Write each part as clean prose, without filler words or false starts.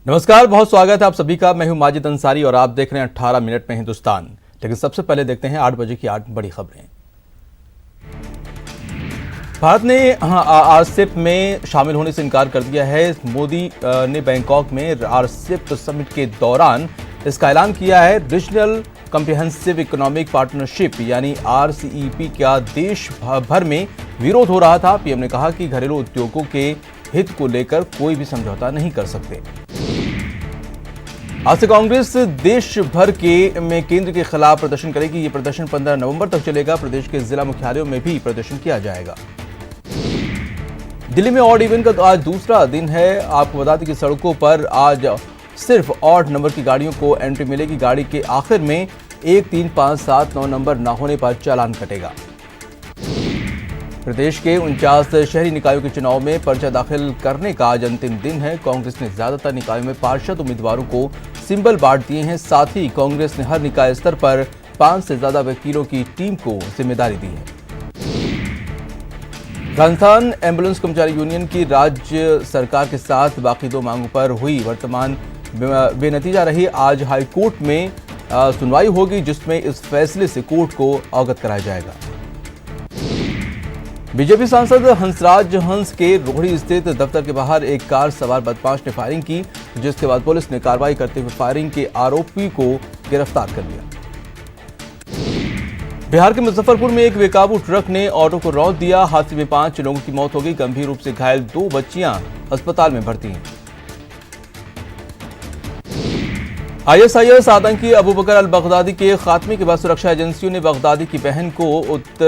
नमस्कार, बहुत स्वागत है आप सभी का। मैं हूं माजिद अंसारी और आप देख रहे हैं 18 मिनट में हिंदुस्तान। लेकिन सबसे पहले देखते हैं 8 बजे की 8 बड़ी खबरें। भारत ने आरसीईपी में शामिल होने से इनकार कर दिया है। मोदी ने बैंकॉक में आरसीईपी समिट के दौरान इसका ऐलान किया है। रीजनल कॉम्प्रिहेंसिव इकोनॉमिक पार्टनरशिप यानी आरसीईपी का देश भर में विरोध हो रहा था। पीएम ने कहा कि घरेलू उद्योगों के हित को लेकर कोई भी समझौता नहीं कर सकते। आज से कांग्रेस देश भर में केंद्र के खिलाफ प्रदर्शन करेगी। ये प्रदर्शन 15 नवंबर तक चलेगा। प्रदेश के जिला मुख्यालयों में भी प्रदर्शन किया जाएगा। दिल्ली में ऑड इवन का आज दूसरा दिन है। आपको बता दें कि सड़कों पर आज सिर्फ ऑड नंबर की गाड़ियों को एंट्री मिलेगी। गाड़ी के आखिर में 1, 3, 5, 7, 9 नंबर न होने पर चालान कटेगा। प्रदेश के 49 शहरी निकायों के चुनाव में पर्चा दाखिल करने का आज अंतिम दिन है। कांग्रेस ने ज्यादातर निकायों में पार्षद उम्मीदवारों को सिंबल बांट दिए हैं। साथ ही कांग्रेस ने हर निकाय स्तर पर 5 से ज्यादा वकीलों की टीम को जिम्मेदारी दी है। राजस्थान एम्बुलेंस कर्मचारी यूनियन की राज्य सरकार के साथ बाकी 2 मांगों पर हुई वर्तमान बेनतीजा रही। आज हाईकोर्ट में सुनवाई होगी, जिसमें इस फैसले से कोर्ट को अवगत कराया जाएगा। बीजेपी सांसद हंसराज हंस के रोहड़ी स्थित दफ्तर के बाहर एक कार सवार बदमाश ने फायरिंग की, जिसके बाद पुलिस ने कार्रवाई करते हुए फायरिंग के आरोपी को गिरफ्तार कर लिया। बिहार के मुजफ्फरपुर में एक बेकाबू ट्रक ने ऑटो को रौंद दिया। हादसे में 5 लोगों की मौत हो गई। गंभीर रूप से घायल 2 बच्चियां अस्पताल में भर्ती हैं। आईएसआईएस आतंकी अबू बकर अल बगदादी के खात्मे के बाद सुरक्षा एजेंसियों ने बगदादी की बहन को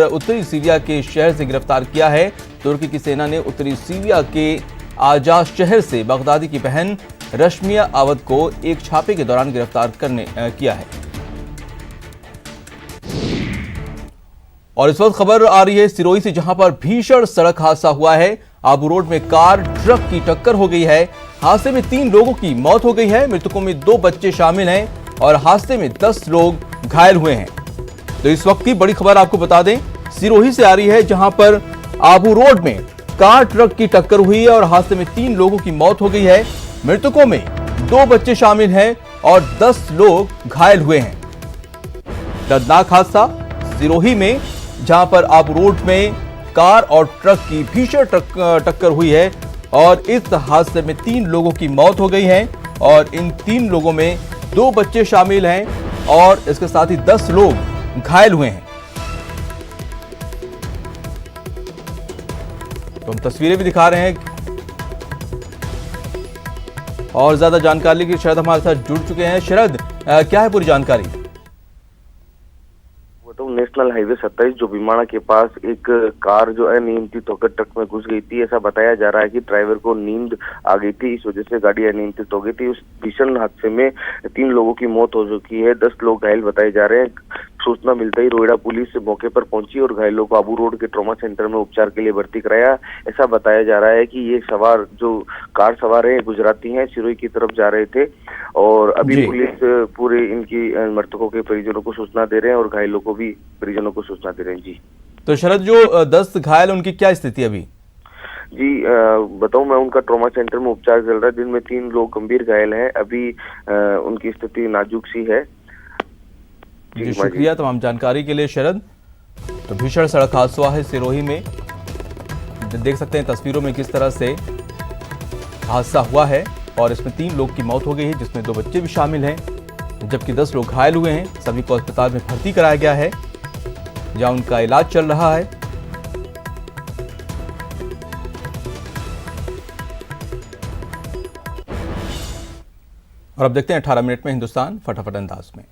उत्तरी सीरिया के शहर से गिरफ्तार किया है। तुर्की की सेना ने उत्तरी सीरिया के आजाज शहर से बगदादी की बहन रश्मिया अवद को एक छापे के दौरान गिरफ्तार किया है। और इस वक्त खबर आ रही है सिरोही से, जहां पर भीषण सड़क हादसा हुआ है। आबू रोड में कार ट्रक की टक्कर हो गई है। हादसे में 3 लोगों की मौत हो गई है। मृतकों में 2 बच्चे शामिल हैं और हादसे में 10 लोग घायल हुए हैं। तो इस वक्त की बड़ी खबर आपको बता दें, सिरोही से आ रही है, जहां पर आबू रोड में कार ट्रक की टक्कर हुई है और हादसे में 3 लोगों की मौत हो गई है। मृतकों में 2 बच्चे शामिल हैं और 10 लोग घायल हुए हैं। दर्दनाक हादसा सिरोही में, जहां पर आबू रोड में कार और ट्रक की भीषण टक्कर हुई है और इस हादसे में 3 लोगों की मौत हो गई है और इन 3 लोगों में 2 बच्चे शामिल हैं और इसके साथ ही 10 लोग घायल हुए हैं। तो हम तस्वीरें भी दिखा रहे हैं और ज्यादा जानकारी के लिए शरद हमारे साथ जुड़ चुके हैं। शरद, क्या है पूरी जानकारी? नेशनल हाईवे 27 जो भीमाणा के पास एक कार जो अनियंत्रित होकर ट्रक में घुस गई थी। ऐसा बताया जा रहा है कि ड्राइवर को नींद आ गई थी, इस वजह से गाड़ी अनियंत्रित हो गई थी। उस भीषण हादसे में 3 लोगों की मौत हो चुकी है, 10 लोग घायल बताए जा रहे हैं। सूचना मिलते ही रोहिड़ा पुलिस मौके पर पहुंची और घायलों को आबू रोड के ट्रॉमा सेंटर में उपचार के लिए भर्ती कराया। ऐसा बताया जा रहा है कि ये सवार जो कार सवार है गुजराती हैं, सिरोही की तरफ जा रहे थे और अभी पुलिस पूरे इनकी मृतकों के परिजनों को सूचना दे रहे हैं और घायलों को भी परिजनों को सूचना दे रहे हैं। जी तो शरद, जो 10 घायल उनकी क्या स्थिति अभी? जी बताऊं मैं, उनका ट्रॉमा सेंटर में उपचार चल रहा है, जिनमें 3 लोग गंभीर घायल हैं। अभी उनकी स्थिति नाजुक सी है। जी शुक्रिया तमाम जानकारी के लिए शरद। तो भीषण सड़क हादसा है सिरोही में, देख सकते हैं तस्वीरों में किस तरह से हादसा हुआ है और इसमें 3 लोग की मौत हो गई है, जिसमें 2 बच्चे भी शामिल हैं, जबकि 10 लोग घायल हुए हैं। सभी को अस्पताल में भर्ती कराया गया है, जहां उनका इलाज चल रहा है। और अब देखते हैं 18 मिनट में हिंदुस्तान फटाफट अंदाज में।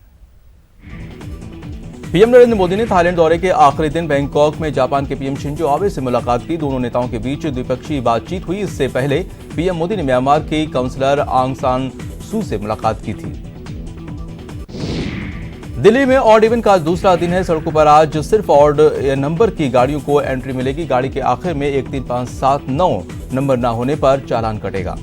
पीएम नरेंद्र मोदी ने थाईलैंड दौरे के आखिरी दिन बैंकॉक में जापान के पीएम शिंजो आबे से मुलाकात की। दोनों नेताओं के बीच द्विपक्षीय बातचीत हुई। इससे पहले पीएम मोदी ने म्यांमार के काउंसलर आंग सान सू से मुलाकात की थी। दिल्ली में ऑड इवन का दूसरा दिन है। सड़कों पर आज सिर्फ ऑड नंबर की गाड़ियों को एंट्री मिलेगी। गाड़ी के आखिर में 1, 3, 5, 7, 9 नंबर न होने पर चालान कटेगा।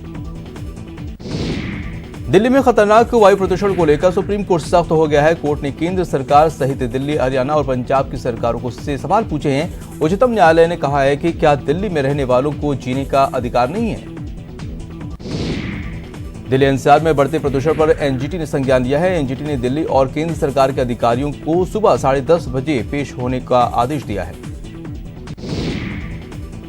दिल्ली में खतरनाक वायु प्रदूषण को लेकर सुप्रीम कोर्ट सख्त हो गया है। कोर्ट ने केंद्र सरकार सहित दिल्ली, हरियाणा और पंजाब की सरकारों से सवाल पूछे हैं। उच्चतम न्यायालय ने कहा है कि क्या दिल्ली में रहने वालों को जीने का अधिकार नहीं है? दिल्ली एनसीआर में बढ़ते प्रदूषण पर एनजीटी ने संज्ञान लिया है। एनजीटी ने दिल्ली और केंद्र सरकार के अधिकारियों को सुबह 10:30 बजे पेश होने का आदेश दिया है।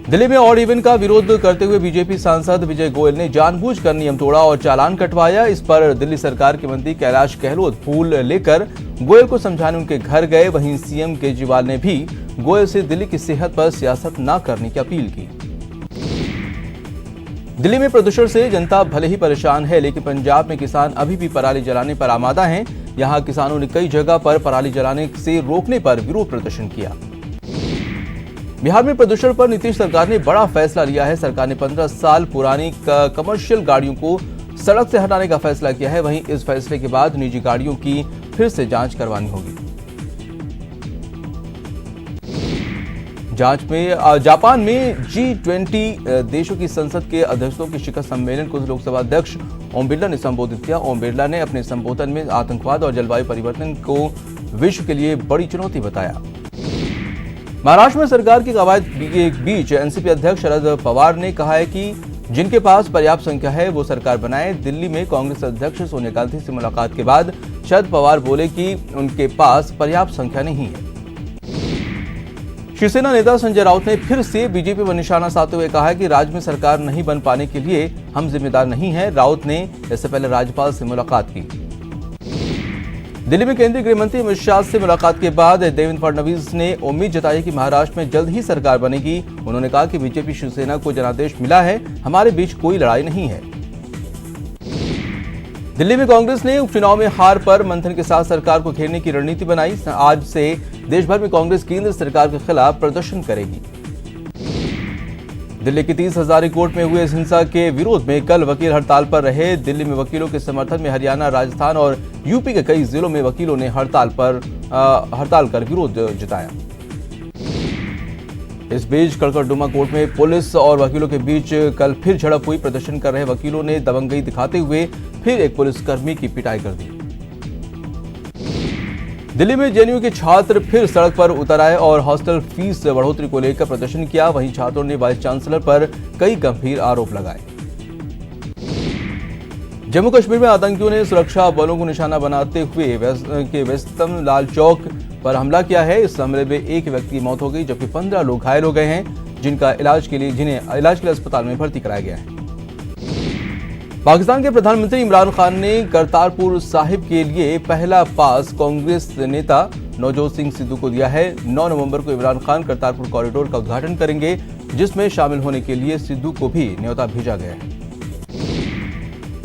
दिल्ली में ऑड इवन का विरोध करते हुए बीजेपी सांसद विजय गोयल ने जानबूझकर नियम तोड़ा और चालान कटवाया। इस पर दिल्ली सरकार के मंत्री कैलाश गहलोत फूल लेकर गोयल को समझाने उनके घर गए। वहीं सीएम केजरीवाल ने भी गोयल से दिल्ली की सेहत पर सियासत न करने की अपील की। दिल्ली में प्रदूषण से जनता भले ही परेशान है, लेकिन पंजाब में किसान अभी भी पराली जलाने पर आमादा हैं। यहां किसानों ने कई जगह पर पराली जलाने से रोकने पर विरोध प्रदर्शन किया। बिहार में प्रदूषण पर नीतीश सरकार ने बड़ा फैसला लिया है। सरकार ने 15 साल पुरानी कमर्शियल गाड़ियों को सड़क से हटाने का फैसला किया है। वहीं इस फैसले के बाद निजी गाड़ियों की फिर से जांच करवानी होगी। जापान में G20 देशों की संसद के अध्यक्षों के शिखर सम्मेलन को लोकसभा अध्यक्ष ओम बिरला ने संबोधित किया। ओम बिरला ने अपने संबोधन में आतंकवाद और जलवायु परिवर्तन को विश्व के लिए बड़ी चुनौती बताया। महाराष्ट्र में सरकार की कवायद के बीच एनसीपी अध्यक्ष शरद पवार ने कहा है कि जिनके पास पर्याप्त संख्या है वो सरकार बनाए। दिल्ली में कांग्रेस अध्यक्ष सोनिया गांधी से मुलाकात के बाद शरद पवार बोले कि उनके पास पर्याप्त संख्या नहीं है। शिवसेना नेता संजय राउत ने फिर से बीजेपी पर निशाना साधते हुए कहा है कि राज्य में सरकार नहीं बन पाने के लिए हम जिम्मेदार नहीं हैं। राउत ने इससे पहले राज्यपाल से मुलाकात की। दिल्ली में केंद्रीय गृह मंत्री अमित शाह से मुलाकात के बाद देवेंद्र फडणवीस ने उम्मीद जताई कि महाराष्ट्र में जल्द ही सरकार बनेगी। उन्होंने कहा कि बीजेपी शिवसेना को जनादेश मिला है, हमारे बीच कोई लड़ाई नहीं है। दिल्ली में कांग्रेस ने उपचुनाव में हार पर मंथन के साथ सरकार को घेरने की रणनीति बनाई। आज से देश भर में कांग्रेस केंद्र सरकार के खिलाफ प्रदर्शन करेगी। दिल्ली की 30 हजारी कोर्ट में हुए हिंसा के विरोध में कल वकील हड़ताल पर रहे। दिल्ली में वकीलों के समर्थन में हरियाणा, राजस्थान और यूपी के कई जिलों में वकीलों ने हड़ताल कर विरोध जताया। इस बीच कड़कड़डुमा कोर्ट में पुलिस और वकीलों के बीच कल फिर झड़प हुई। प्रदर्शन कर रहे वकीलों ने दबंगई दिखाते हुए फिर एक पुलिसकर्मी की पिटाई कर दी। दिल्ली में जेएनयू के छात्र फिर सड़क पर उतर आए और हॉस्टल फीस बढ़ोतरी को लेकर प्रदर्शन किया। वहीं छात्रों ने वाइस चांसलर पर कई गंभीर आरोप लगाए। जम्मू कश्मीर में आतंकियों ने सुरक्षा बलों को निशाना बनाते हुए वेस्टर्न लाल चौक पर हमला किया है। इस हमले में एक व्यक्ति की मौत हो गई, जबकि 15 लोग घायल हो गए हैं, जिन्हें इलाज के लिए अस्पताल में भर्ती कराया गया है। पाकिस्तान के प्रधानमंत्री इमरान खान ने करतारपुर साहिब के लिए पहला पास कांग्रेस नेता नवजोत सिंह सिद्धू को दिया है। 9 नवंबर को इमरान खान करतारपुर कॉरिडोर का उद्घाटन करेंगे, जिसमें शामिल होने के लिए सिद्धू को भी न्योता भेजा गया है।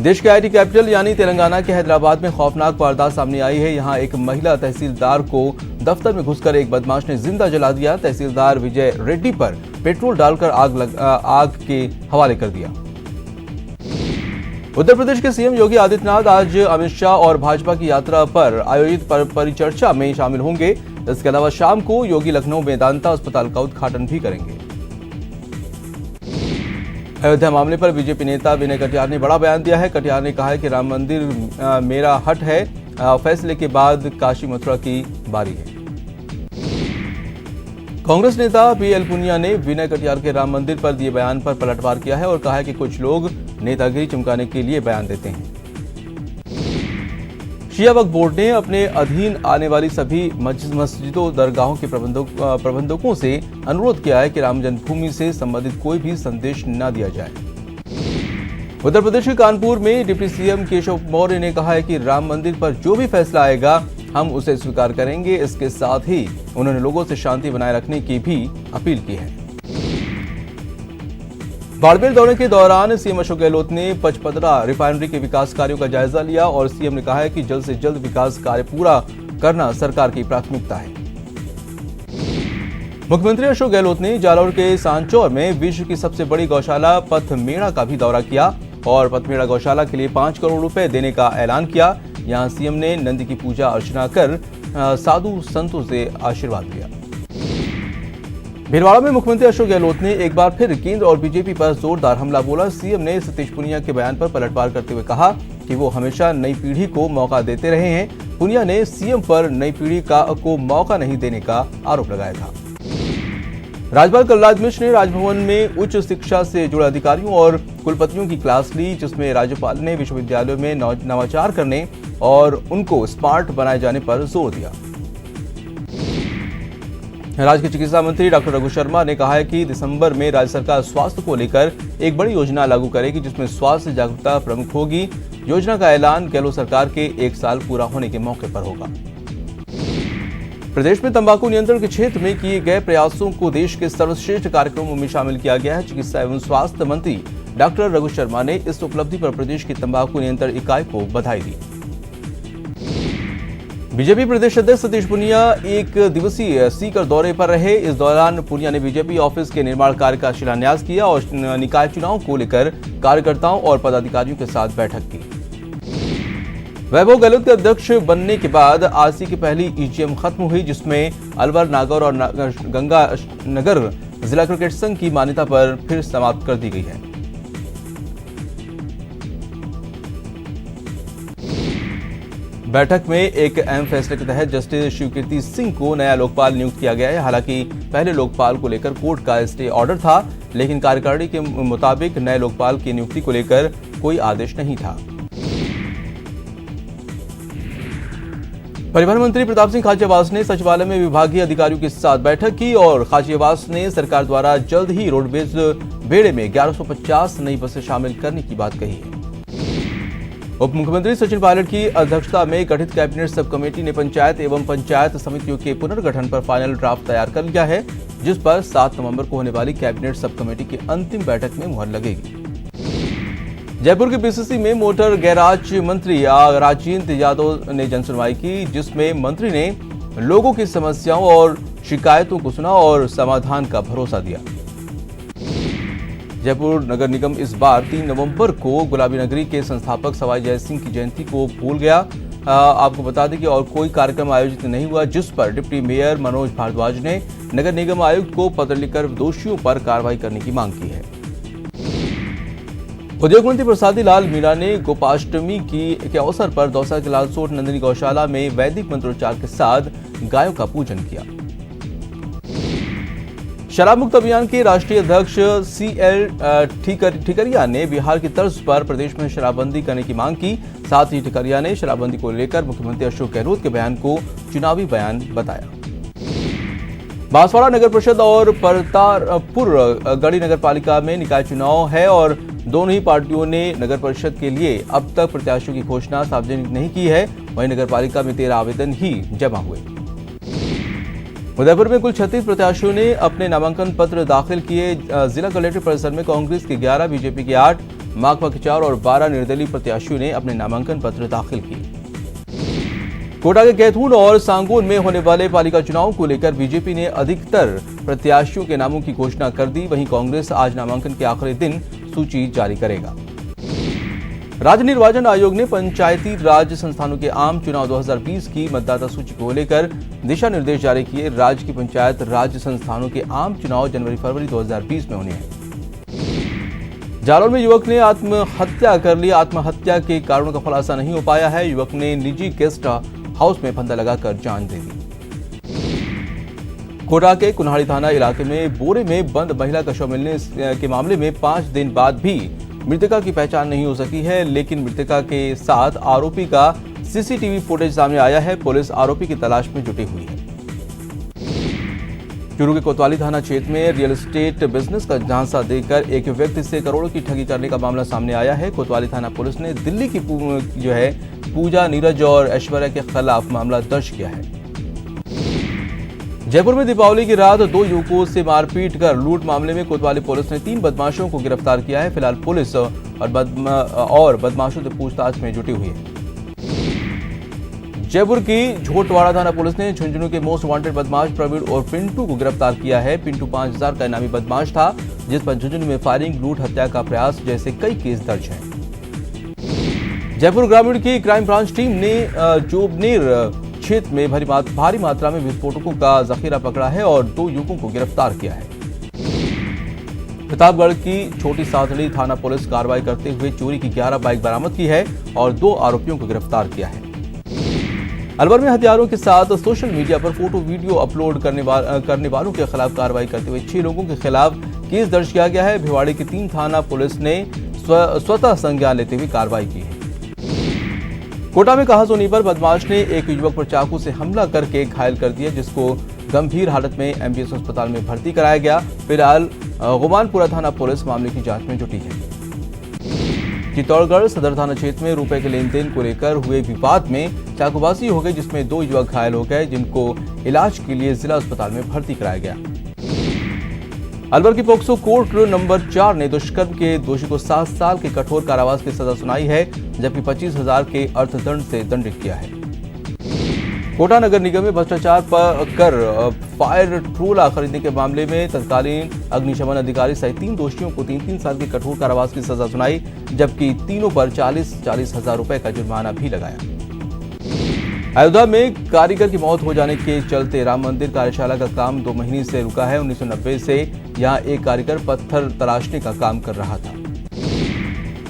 देश के आईटी कैपिटल यानी तेलंगाना के हैदराबाद में खौफनाक वारदात सामने आई है। यहां एक महिला तहसीलदार को दफ्तर में घुसकर एक बदमाश ने जिंदा जला दिया। तहसीलदार विजय रेड्डी पर पेट्रोल डालकर आग के हवाले कर दिया। उत्तर प्रदेश के सीएम योगी आदित्यनाथ आज अमित शाह और भाजपा की यात्रा पर आयोजित परिचर्चा में शामिल होंगे। इसके अलावा शाम को योगी लखनऊ मेदांता अस्पताल का उद्घाटन भी करेंगे। अयोध्या मामले पर बीजेपी नेता विनय कटियार ने बड़ा बयान दिया है। कटियार ने कहा है कि राम मंदिर मेरा हट है, फैसले के बाद काशी मथुरा की बारी है। कांग्रेस नेता पीएल पुनिया ने विनय कटियार के राम मंदिर पर दिए बयान पर पलटवार किया है और कहा है कि कुछ लोग नेतागिरी चमकाने के लिए बयान देते हैं। शिया वक्फ बोर्ड ने अपने अधीन आने वाली सभी मस्जिदों, दरगाहों के प्रबंधकों से अनुरोध किया है कि राम जन्मभूमि से संबंधित कोई भी संदेश न दिया जाए। उत्तर प्रदेश के कानपुर में डिप्टी सीएम केशव मौर्य ने कहा है कि राम मंदिर पर जो भी फैसला आएगा हम उसे स्वीकार करेंगे। इसके साथ ही उन्होंने लोगों से शांति बनाए रखने की भी अपील की है। बाड़मेर दौरे के दौरान सीएम अशोक गहलोत ने पचपदरा रिफाइनरी के विकास कार्यों का जायजा लिया और सीएम ने कहा है कि जल्द से जल्द विकास कार्य पूरा करना सरकार की प्राथमिकता है। मुख्यमंत्री अशोक गहलोत ने जालौर के सांचौर में विश्व की सबसे बड़ी गौशाला पथमेड़ा का भी दौरा किया और पथमेड़ा गौशाला के लिए 5 करोड़ रुपए देने का ऐलान किया। यहां सीएम ने नंदी की पूजा अर्चना कर साधु संतों से आशीर्वाद लिया। भीलवाड़ा में मुख्यमंत्री अशोक गहलोत ने एक बार फिर केंद्र और बीजेपी पर जोरदार हमला बोला। सीएम ने सतीश पुनिया के बयान पर पलटवार करते हुए कहा कि वो हमेशा नई पीढ़ी को मौका देते रहे हैं। पुनिया ने सीएम पर नई पीढ़ी को मौका नहीं देने का आरोप लगाया था। राज्यपाल कलराज मिश्र ने राजभवन में उच्च शिक्षा से जुड़े अधिकारियों और कुलपतियों की क्लास ली, जिसमें राज्यपाल ने विश्वविद्यालयों में नवाचार करने और उनको स्मार्ट बनाए जाने पर जोर दिया। राज्य के चिकित्सा मंत्री डॉक्टर रघु शर्मा ने कहा है कि दिसंबर में राज्य सरकार स्वास्थ्य को लेकर एक बड़ी योजना लागू करेगी, जिसमें स्वास्थ्य जागरूकता प्रमुख होगी। योजना का ऐलान गहलोत सरकार के 1 साल पूरा होने के मौके पर होगा। प्रदेश में तंबाकू नियंत्रण के क्षेत्र में किए गए प्रयासों को देश के सर्वश्रेष्ठ कार्यक्रमों में शामिल किया गया है। चिकित्सा एवं स्वास्थ्य मंत्री डॉक्टर रघु शर्मा ने इस उपलब्धि पर प्रदेश की तंबाकू नियंत्रण इकाई को बधाई दी। बीजेपी प्रदेश अध्यक्ष सतीश पूनिया 1 दिवसीय सीकर दौरे पर रहे। इस दौरान पूनिया ने बीजेपी ऑफिस के निर्माण कार्य का शिलान्यास किया और निकाय चुनाव को लेकर कार्यकर्ताओं और पदाधिकारियों के साथ बैठक की। वैभव गहलोत के अध्यक्ष बनने के बाद आरसी की पहली ईजीएम खत्म हुई, जिसमें अलवर, नागौर और गंगानगर जिला क्रिकेट संघ की मान्यता पर फिर समाप्त कर दी गई है। बैठक में एक अहम फैसले के तहत जस्टिस शिवकीर्ति सिंह को नया लोकपाल नियुक्त किया गया है। हालांकि पहले लोकपाल को लेकर कोर्ट का स्टे ऑर्डर था, लेकिन कार्यकारिणी के मुताबिक नए लोकपाल की नियुक्ति को लेकर कोई आदेश नहीं था। परिवहन मंत्री प्रताप सिंह खाचरियावास ने सचिवालय में विभागीय अधिकारियों के साथ बैठक की और खाचरियावास ने सरकार द्वारा जल्द ही रोडवेज बेड़े में 1150 नई बसें शामिल करने की बात कही है। उप मुख्यमंत्री सचिन पायलट की अध्यक्षता में गठित कैबिनेट सब कमेटी ने पंचायत एवं पंचायत समितियों के पुनर्गठन पर फाइनल ड्राफ्ट तैयार कर लिया है, जिस पर 7 नवंबर को होने वाली कैबिनेट सब कमेटी की अंतिम बैठक में मुहर लगेगी। जयपुर के बीसीसी में मोटर गैराज मंत्री राजेंद्र यादव ने जनसुनवाई की, जिसमें मंत्री ने लोगों की समस्याओं और शिकायतों को सुना और समाधान का भरोसा दिया। जयपुर नगर निगम इस बार 3 नवंबर को गुलाबी नगरी के संस्थापक सवाई जय सिंह की जयंती को भूल गया। आपको बता दें कि और कोई कार्यक्रम आयोजित नहीं हुआ, जिस पर डिप्टी मेयर मनोज भारद्वाज ने नगर निगम आयुक्त को पत्र लिखकर दोषियों पर कार्रवाई करने की मांग की है। उद्योग मंत्री प्रसादी लाल मीणा ने गोपाष्टमी के अवसर पर दौसा के लालसोट नंदिनी गौशाला में वैदिक मंत्रोच्चार के साथ गायों का पूजन किया। शराब मुक्त अभियान के राष्ट्रीय अध्यक्ष CL ठिकरिया ने बिहार की तर्ज पर प्रदेश में शराबबंदी करने की मांग की। साथ ही ठिकरिया ने शराबबंदी को लेकर मुख्यमंत्री अशोक गहलोत के बयान को चुनावी बयान बताया। बांसवाड़ा नगर परिषद और परतारपुर गढ़ी नगर पालिका में निकाय चुनाव है और दोनों ही पार्टियों ने नगर परिषद के लिए अब तक प्रत्याशियों की घोषणा सार्वजनिक नहीं की है। वहीं नगर पालिका में 13 आवेदन ही जमा हुए। उदयपुर में कुल 36 प्रत्याशियों ने अपने नामांकन पत्र दाखिल किए। जिला कलेक्टर परिसर में कांग्रेस के 11, बीजेपी के 8, माकपा के 4 और 12 निर्दलीय प्रत्याशियों ने अपने नामांकन पत्र दाखिल किए। कोटा के कैथून और सांगोन में होने वाले पालिका चुनाव को लेकर बीजेपी ने अधिकतर प्रत्याशियों के नामों की घोषणा कर दी। वहीं कांग्रेस आज नामांकन के आखिरी दिन सूची जारी करेगा। राज्य निर्वाचन आयोग ने पंचायती राज संस्थानों के आम चुनाव 2020 की मतदाता सूची को लेकर दिशा निर्देश जारी किए। राज्य की पंचायत राज संस्थानों के आम चुनाव जनवरी-फरवरी 2020 में होने हैं। जालौर में युवक ने आत्महत्या कर ली। आत्महत्या के कारणों का खुलासा नहीं हो पाया है। युवक ने निजी गेस्ट हाउस में फंदा लगाकर जान दे दी। कोटा के कुन्हाड़ी थाना इलाके में बोरे में बंद महिला का शव मिलने के मामले में 5 दिन बाद भी मृतका की पहचान नहीं हो सकी है, लेकिन मृतका के साथ आरोपी का सीसीटीवी फुटेज सामने आया है। पुलिस आरोपी की तलाश में जुटी हुई है। चूरू के कोतवाली थाना क्षेत्र में रियल एस्टेट बिजनेस का झांसा देकर एक व्यक्ति से करोड़ों की ठगी करने का मामला सामने आया है। कोतवाली थाना पुलिस ने दिल्ली की पूजा, नीरज और ऐश्वर्या के खिलाफ मामला दर्ज किया है। जयपुर में दीपावली की रात 2 युवकों से मारपीट कर लूट मामले में कोतवाली पुलिस ने 3 बदमाशों को गिरफ्तार किया है। फिलहाल पुलिस और बदमाशों से पूछताछ में जुटी हुई है। जयपुर की झोटवाड़ा थाना पुलिस ने झुंझुनू के मोस्ट वांटेड बदमाश प्रवीण और पिंटू को गिरफ्तार किया है। पिंटू 5000 का इनामी बदमाश था, जिस पर झुंझुनू में फायरिंग, लूट, हत्या का प्रयास जैसे कई केस दर्ज हैं। जयपुर ग्रामीण की क्राइम ब्रांच टीम ने जोबनेर क्षेत्र में भारी मात्रा में विस्फोटकों का जखीरा पकड़ा है और 2 युवकों को गिरफ्तार किया है। प्रतापगढ़ की छोटी साथड़ी थाना पुलिस कार्रवाई करते हुए चोरी की 11 बाइक बरामद की है और 2 आरोपियों को गिरफ्तार किया है। अलवर में हथियारों के साथ सोशल मीडिया पर फोटो वीडियो अपलोड करने वालों के खिलाफ कार्रवाई करते हुए 6 लोगों के खिलाफ केस दर्ज किया गया है। भिवाड़ी की 3 थाना पुलिस ने स्वतः संज्ञान लेते हुए कार्रवाई की है। कोटा में कहासोनी पर बदमाश ने एक युवक पर चाकू से हमला करके घायल कर दिया, जिसको गंभीर हालत में एमबीएस अस्पताल में भर्ती कराया गया। फिलहाल गुमानपुरा थाना पुलिस मामले की जांच में जुटी है। चित्तौड़गढ़ सदर थाना क्षेत्र में रुपए के लेन देन को लेकर हुए विवाद में चाकूबाजी हो गई, जिसमें 2 युवक घायल हो गए, जिनको इलाज के लिए जिला अस्पताल में भर्ती कराया गया। अलवर की पोक्सो कोर्ट नंबर 4 ने दुष्कर्म के दोषी को 7 साल के कठोर कारावास की सजा सुनाई है, जबकि 25,000 के अर्थदंड से दंडित किया है। कोटा नगर निगम में भ्रष्टाचार कर फायर ट्रोला खरीदने के मामले में तत्कालीन अग्निशमन अधिकारी सहित 3 दोषियों को 3-3 साल के कठोर कारावास की सजा सुनाई, जबकि तीनों पर 40-40 हजार रुपए का जुर्माना भी लगाया। अयोध्या में कारीगर की मौत हो जाने के चलते राम मंदिर कार्यशाला का काम 2 महीने से रुका है। 1990 से यहां एक कारीगर पत्थर तराशने का काम कर रहा था।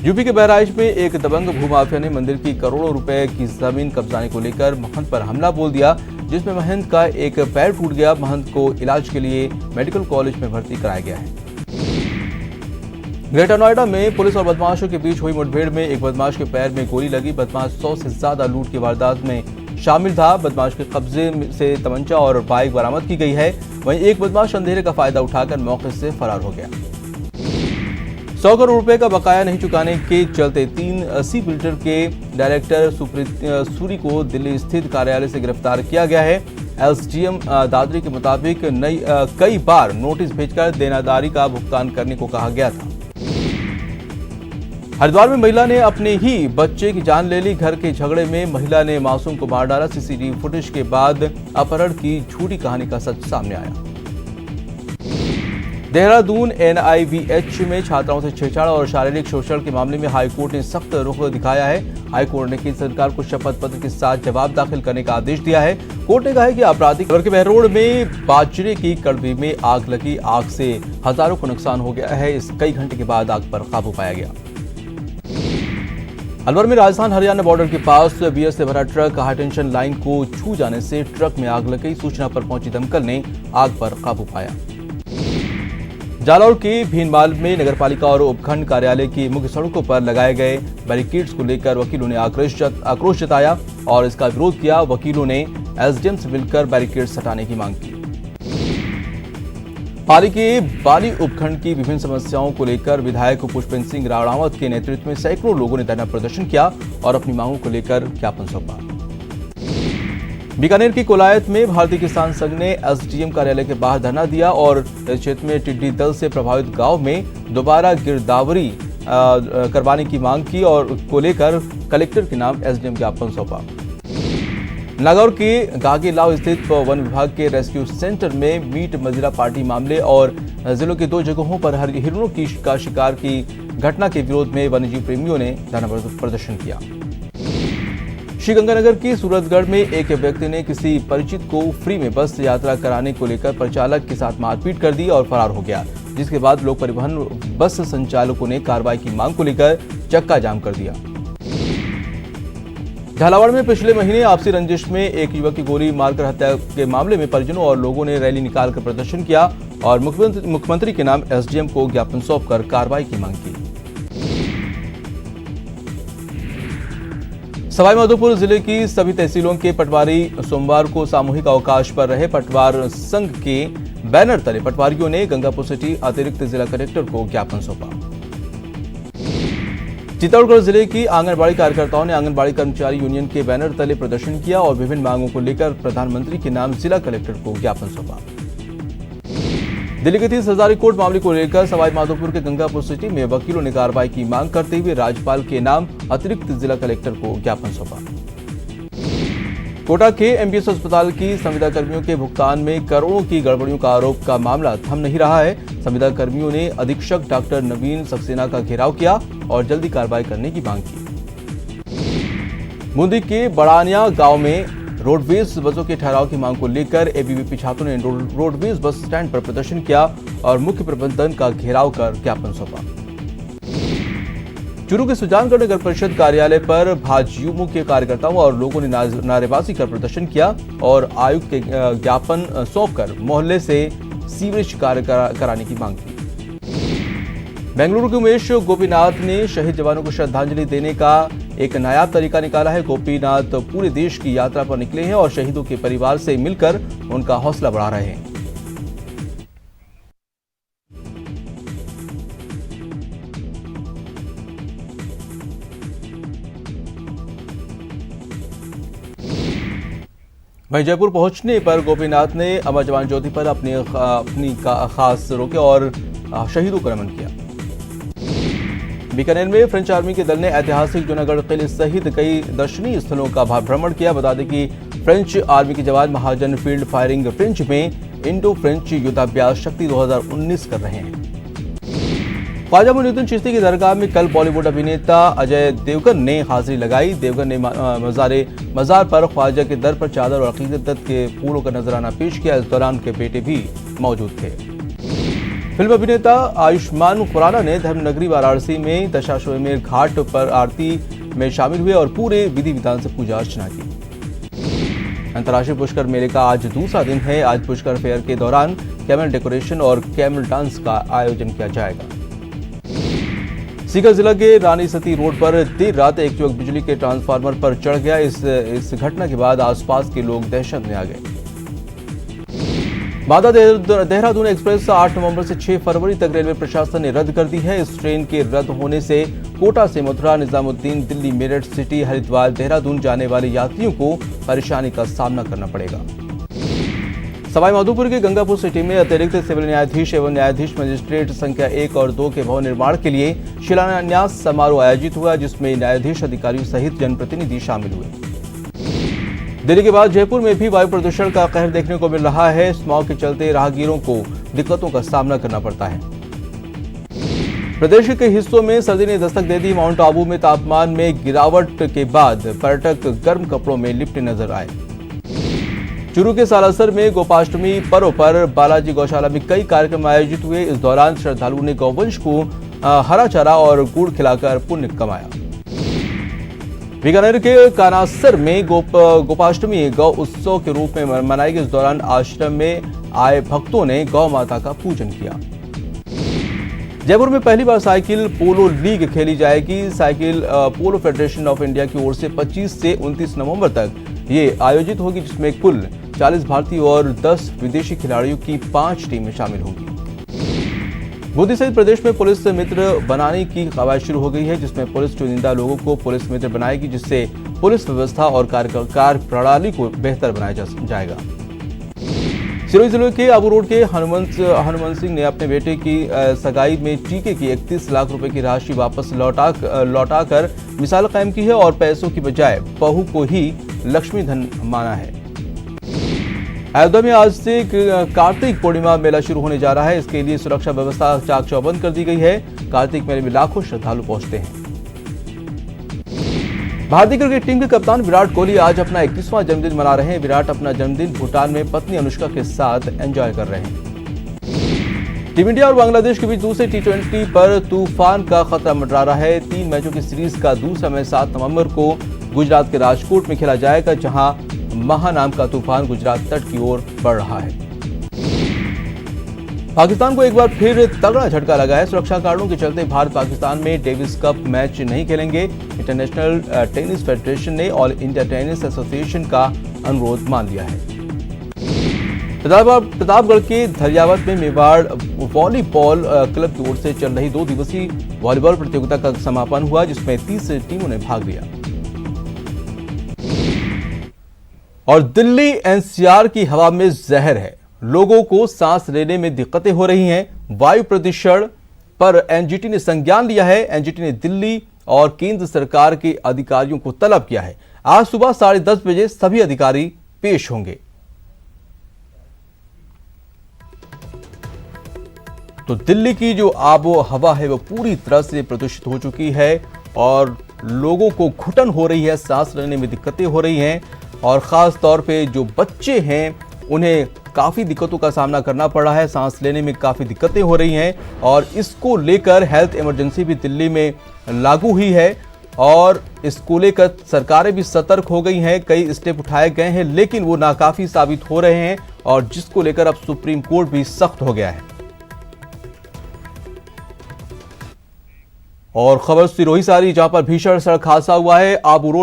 यूपी के बहराइच में एक दबंग भूमाफिया ने मंदिर की करोड़ों रुपए की जमीन कब्जाने को लेकर महंत पर हमला बोल दिया, जिसमें महंत का एक पैर टूट गया। महंत को इलाज के लिए मेडिकल कॉलेज में भर्ती कराया गया है। ग्रेटर नोएडा में पुलिस और बदमाशों के बीच हुई मुठभेड़ में एक बदमाश के पैर में गोली लगी। बदमाश 100 से ज्यादा लूट की वारदात में शामिल था। बदमाश के कब्जे से तमंचा और बाइक बरामद की गई है। वहीं एक बदमाश अंधेरे का फायदा उठाकर मौके से फरार हो गया। 100 करोड़ रुपए का बकाया नहीं चुकाने के चलते 3 सी बिल्डर के डायरेक्टर सूरी को दिल्ली स्थित कार्यालय से गिरफ्तार किया गया है। एसडीएम दादरी के मुताबिक कई बार नोटिस भेजकर देनादारी का भुगतान करने को कहा गया था। हरिद्वार में महिला ने अपने ही बच्चे की जान ले ली। घर के झगड़े में महिला ने मासूम को मार डाला। सीसीटीवी फुटेज के बाद अपहरण की झूठी कहानी का सच सामने आया। देहरादून एनआईवीएच में छात्राओं से छेड़छाड़ और शारीरिक शोषण के मामले में हाईकोर्ट ने सख्त रुख दिखाया है। हाईकोर्ट ने केंद्र सरकार को शपथ पत्र के साथ जवाब दाखिल करने का आदेश दिया है। कोर्ट ने कहा है कि आपराधिक के बहरोड में बाजरे की कड़बी में आग लगी। आग से हजारों को नुकसान हो गया है। इस कई घंटे के बाद आग पर काबू पाया गया। अलवर में राजस्थान हरियाणा बॉर्डर के पास बीएस से भरा ट्रक हाई टेंशन लाइन को छू जाने से ट्रक में आग लग गई। सूचना पर पहुंची दमकल ने आग पर काबू पाया। जालौर के भीनमाल में नगरपालिका और उपखंड कार्यालय की मुख्य सड़कों पर लगाए गए बैरिकेड्स को लेकर वकीलों ने आक्रोश जताया और इसका विरोध किया। वकीलों ने एसडीएम से मिलकर बैरिकेड्स हटाने की मांग की। पाली के बाली उपखंड की विभिन्न समस्याओं को लेकर विधायक पुष्पेंद्र सिंह रावत के नेतृत्व में सैकड़ों लोगों ने धरना प्रदर्शन किया और अपनी मांगों को लेकर ज्ञापन सौंपा। बीकानेर की कोलायत में भारतीय किसान संघ ने एसडीएम कार्यालय के बाहर धरना दिया और इस क्षेत्र में टिड्डी दल से प्रभावित गांव में दोबारा गिरदावरी करवाने की मांग की और को लेकर कलेक्टर के नाम एसडीएम ज्ञापन सौंपा। नागौर के गागेलाव स्थित वन विभाग के रेस्क्यू सेंटर में मीट मदिरा पार्टी मामले और जिलों के 2 जगहों पर हिरणों का शिकार की घटना के विरोध में वन्यजीव प्रेमियों ने धरना प्रदर्शन किया। श्रीगंगानगर की सूरतगढ़ में एक व्यक्ति ने किसी परिचित को फ्री में बस यात्रा कराने को लेकर परिचालक के साथ मारपीट कर दी और फरार हो गया, जिसके बाद लोक परिवहन बस संचालकों ने कार्रवाई की मांग को लेकर चक्का जाम कर दिया। झालावाड़ में पिछले महीने आपसी रंजिश में एक युवक की गोली मारकर हत्या के मामले में परिजनों और लोगों ने रैली निकालकर प्रदर्शन किया और मुख्यमंत्री के नाम एसडीएम को ज्ञापन सौंपकर कार्रवाई की मांग की। सवाईमाधोपुर जिले की सभी तहसीलों के पटवारी सोमवार को सामूहिक अवकाश पर रहे। पटवार संघ के बैनर तले पटवारियों ने गंगापुर सिटी अतिरिक्त जिला कलेक्टर को ज्ञापन सौंपा। चित्तौड़गढ़ जिले की आंगनबाड़ी कार्यकर्ताओं ने आंगनबाड़ी कर्मचारी यूनियन के बैनर तले प्रदर्शन किया और विभिन्न मांगों को लेकर प्रधानमंत्री के नाम जिला कलेक्टर को ज्ञापन सौंपा। दिल्ली के 30 हजारी कोर्ट मामले को लेकर सवाईमाधोपुर के गंगापुर सिटी में वकीलों ने कार्रवाई की मांग करते हुए राज्यपाल के नाम अतिरिक्त जिला कलेक्टर को ज्ञापन सौंपा। कोटा के एमबीएस अस्पताल की संविदा कर्मियों के भुगतान में करोड़ों की गड़बड़ियों का आरोप का मामला थम नहीं रहा है। संविदा कर्मियों ने अधीक्षक डॉक्टर नवीन सक्सेना का घेराव किया और जल्दी कार्रवाई करने की मांग की। बूंदी के बड़ानिया गांव में रोडवेज बसों के ठहराव की मांग को लेकर एबीवीपी छात्रों ने रोडवेज बस स्टैंड पर प्रदर्शन किया और मुख्य प्रबंधन का घेराव कर ज्ञापन सौंपा। चूरू के सुजानगढ़ नगर परिषद कार्यालय पर भाजयुमो के कार्यकर्ताओं और लोगों ने नारेबाजी कर प्रदर्शन किया और आयुक्त के ज्ञापन सौंपकर मोहल्ले से सीवरेज कार्य कराने की मांग की। बेंगलुरु के उमेश गोपीनाथ ने शहीद जवानों को श्रद्धांजलि देने का एक नायाब तरीका निकाला है। गोपीनाथ पूरे देश की यात्रा पर निकले हैं और शहीदों के परिवार से मिलकर उनका हौसला बढ़ा रहे हैं। वहीं जयपुर पहुंचने पर गोपीनाथ ने अमर जवान ज्योति पर अपनी खास रोके और शहीदों को नमन किया। बीकानेर में फ्रेंच आर्मी के दल ने ऐतिहासिक जूनागढ़ किले सहित कई दर्शनीय स्थलों का भ्रमण किया। बता दें कि फ्रेंच आर्मी के जवान महाजन फील्ड फायरिंग रेंज में इंडो फ्रेंच युद्धाभ्यास शक्ति 2019 कर रहे हैं। ख्वाजा मोइनुद्दीन चिश्ती की दरगाह में कल बॉलीवुड अभिनेता अजय देवगन ने हाजिरी लगाई। देवगन ने मजार पर ख्वाजा के दर पर चादर और अकीदत के फूलों का नजराना पेश किया। इस दौरान उनके बेटे भी मौजूद थे। फिल्म अभिनेता आयुष्मान खुराना ने धर्मनगरी वाराणसी में दशाश्वमेध घाट पर आरती में शामिल हुए और पूरे विधि विधान से पूजा अर्चना की। अंतर्राष्ट्रीय पुष्कर मेले का आज दूसरा दिन है। आज पुष्कर फेयर के दौरान कैमल डेकोरेशन और कैमल डांस का आयोजन किया जाएगा। सीकर जिला के रानी सती रोड पर देर रात एक युवक बिजली के ट्रांसफार्मर पर चढ़ गया। इस घटना के बाद आसपास के लोग दहशत में आ गए। बांदा देहरादून एक्सप्रेस 8 नवंबर से 6 फरवरी तक रेलवे प्रशासन ने रद्द कर दी है। इस ट्रेन के रद्द होने से कोटा से मथुरा, निजामुद्दीन, दिल्ली, मेरठ सिटी, हरिद्वार, देहरादून जाने वाले यात्रियों को परेशानी का सामना करना पड़ेगा। सवाईमाधोपुर के गंगापुर सिटी में अतिरिक्त सिविल न्यायाधीश एवं न्यायाधीश मजिस्ट्रेट संख्या 1 और 2 के भवन निर्माण के लिए शिलान्यास समारोह आयोजित हुआ, जिसमें न्यायाधीश अधिकारियों सहित जनप्रतिनिधि शामिल हुए। दिल्ली के बाद जयपुर में भी वायु प्रदूषण का कहर देखने को मिल रहा है। स्मॉग के चलते राहगीरों को दिक्कतों का सामना करना पड़ता है। प्रदेश के कई हिस्सों में सर्दी ने दस्तक दे दी। माउंट आबू में तापमान में गिरावट के बाद पर्यटक गर्म कपड़ों में लिपटे नजर आए। चूरू के सालासर में गोपाष्टमी पर्व पर बालाजी गौशाला में कई कार्यक्रम आयोजित हुए। इस दौरान श्रद्धालुओं ने गौवंश को हरा चारा और गुड़ खिलाकर पुण्य कमाया। बीकानेर के कानासर में गोपाष्टमी गौ उत्सव के रूप में मनाई गई। इस दौरान आश्रम में आए भक्तों ने गौ माता का पूजन किया। जयपुर में पहली बार साइकिल पोलो लीग खेली जाएगी। Cycle polo federation of India की ओर से 25 से 29 नवंबर तक ये आयोजित होगी, जिसमें कुल 40 भारतीय और 10 विदेशी खिलाड़ियों की 5 टीमें शामिल होंगी। मोदी सहित प्रदेश में पुलिस मित्र बनाने की कवायद शुरू हो गई है, जिसमें पुलिस चुनिंदा लोगों को पुलिस मित्र बनाएगी, जिससे पुलिस व्यवस्था और कार्य प्रणाली को बेहतर बनाया जाएगा। सिरोही जिले के आबू रोड के हनुमंत सिंह ने अपने बेटे की सगाई में टीके की 31 लाख रुपए की राशि वापस लौटाकर मिसाल कायम की है और पैसों की बजाय बहू को ही लक्ष्मी धन माना है। अयोध्या में आज से कार्तिक पूर्णिमा मेला शुरू होने जा रहा है। इसके लिए सुरक्षा व्यवस्था चाक चौबंद कर दी गई है। कार्तिक मेले में लाखों श्रद्धालु पहुंचते हैं। भारतीय क्रिकेट टीम के कप्तान विराट कोहली आज अपना 21वां जन्मदिन मना रहे हैं। विराट अपना जन्मदिन भूटान में पत्नी अनुष्का के साथ एंजॉय कर रहे हैं। टीम इंडिया और बांग्लादेश के बीच दूसरे T20 पर तूफान का खतरा मंडरा रहा है। 3 मैचों की सीरीज का दूसरा मैच 7 नवंबर को गुजरात के राजकोट में खेला जाएगा, जहां महा नाम का तूफान गुजरात तट की ओर बढ़ रहा है। पाकिस्तान को एक बार फिर तगड़ा झटका लगा है। सुरक्षा कारणों के चलते भारत पाकिस्तान में डेविस कप मैच नहीं खेलेंगे। इंटरनेशनल टेनिस फेडरेशन ने ऑल इंडिया टेनिस एसोसिएशन का अनुरोध मान लिया है। प्रतापगढ़ के धलियावत में मेवाड़ वॉलीबॉल क्लब की ओर से चल रही 2 दिवसीय वॉलीबॉल प्रतियोगिता का समापन हुआ, जिसमें 30 टीमों ने भाग लिया। और दिल्ली एनसीआर की हवा में जहर है। लोगों को सांस लेने में दिक्कतें हो रही हैं। वायु प्रदूषण पर एनजीटी ने संज्ञान लिया है। एनजीटी ने दिल्ली और केंद्र सरकार के अधिकारियों को तलब किया है। आज सुबह 10:30 बजे सभी अधिकारी पेश होंगे। तो दिल्ली की जो आबो हवा है वो पूरी तरह से प्रदूषित हो चुकी है और लोगों को घुटन हो रही है, सांस लेने में दिक्कतें हो रही हैं और खास तौर पे जो बच्चे हैं उन्हें काफ़ी दिक्कतों का सामना करना पड़ रहा है, सांस लेने में काफ़ी दिक्कतें हो रही हैं और इसको लेकर हेल्थ इमरजेंसी भी दिल्ली में लागू हुई है और इसको लेकर सरकारें भी सतर्क हो गई हैं, कई स्टेप उठाए गए हैं लेकिन वो नाकाफी साबित हो रहे हैं और जिसको लेकर अब सुप्रीम कोर्ट भी सख्त हो गया है। और खबर सिरोही से आ रही, जहां पर भीषण सड़क हादसा हुआ है। आबू रोड